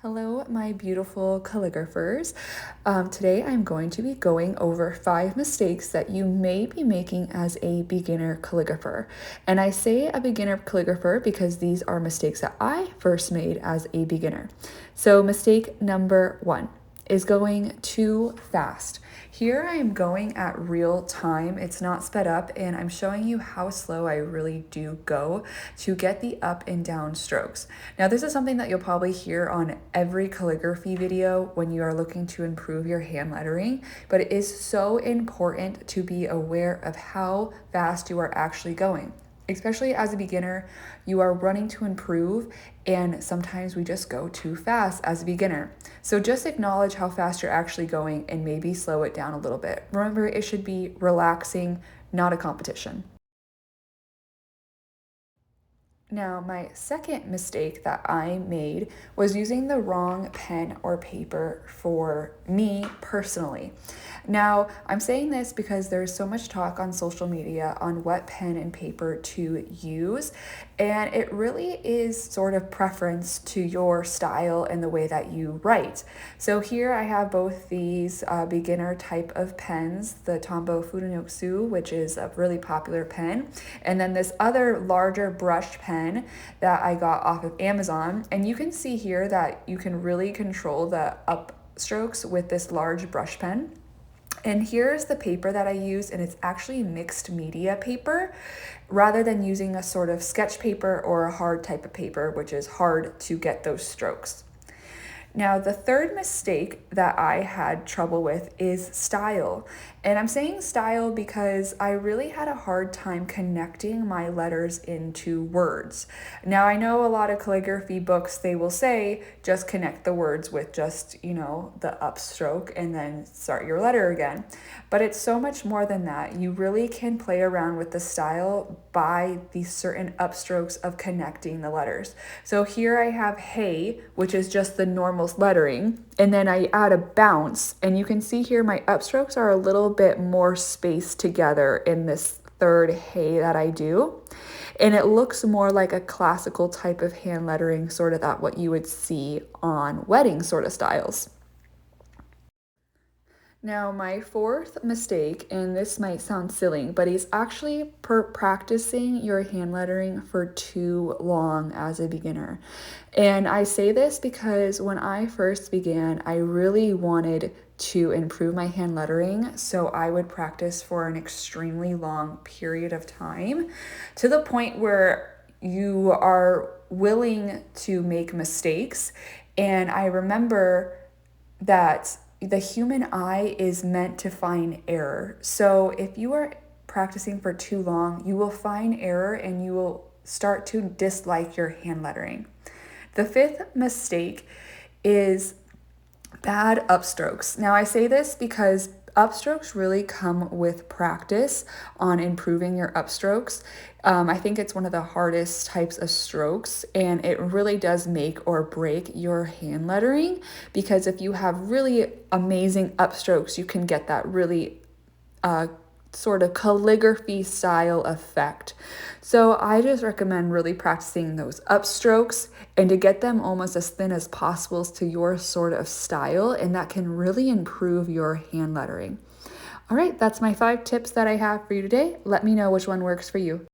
Hello, my beautiful calligraphers. Today I'm going to be going over 5 mistakes that you may be making as a beginner calligrapher. And I say a beginner calligrapher because these are mistakes that I first made as a beginner. So mistake number 1 is going too fast. Here I am going at real time. It's not sped up, and I'm showing you how slow I really do go to get the up and down strokes. Now, this is something that you'll probably hear on every calligraphy video when you are looking to improve your hand lettering, but it is so important to be aware of how fast you are actually going. Especially as a beginner, you are running to improve, and sometimes we just go too fast as a beginner. So just acknowledge how fast you're actually going and maybe slow it down a little bit. Remember, it should be relaxing, not a competition. Now, my second mistake that I made was using the wrong pen or paper for me personally. Now, I'm saying this because there's so much talk on social media on what pen and paper to use, and it really is sort of preference to your style and the way that you write. So here I have both these beginner type of pens, the Tombow Furinotsu, which is a really popular pen, and then this other larger brush pen that I got off of Amazon. And you can see here that you can really control the up strokes with this large brush pen. And here's the paper that I use, and it's actually mixed media paper rather than using a sort of sketch paper or a hard type of paper, which is hard to get those strokes. Now, the third mistake that I had trouble with is style. And I'm saying style because I really had a hard time connecting my letters into words. Now, I know a lot of calligraphy books, they will say just connect the words with just, the upstroke and then start your letter again. But it's so much more than that. You really can play around with the style by these certain upstrokes of connecting the letters. So here I have hey, which is just the normal lettering, and then I add a bounce, and you can see here my upstrokes are a little bit more spaced together in this third hey that I do, and it looks more like a classical type of hand lettering, sort of that what you would see on wedding sort of styles. Now, my fourth mistake, and this might sound silly, but is actually practicing your hand lettering for too long as a beginner. And I say this because when I first began, I really wanted to improve my hand lettering, so I would practice for an extremely long period of time to the point where you are willing to make mistakes. And I remember that the human eye is meant to find error. So if you are practicing for too long, you will find error and you will start to dislike your hand lettering. The fifth mistake is bad upstrokes. Now, I say this because upstrokes really come with practice on improving your upstrokes. I think it's one of the hardest types of strokes, and it really does make or break your hand lettering, because if you have really amazing upstrokes, you can get that really sort of calligraphy style effect. So I just recommend really practicing those upstrokes and to get them almost as thin as possible to your sort of style, and that can really improve your hand lettering. All right, that's my 5 tips that I have for you today. Let me know which one works for you.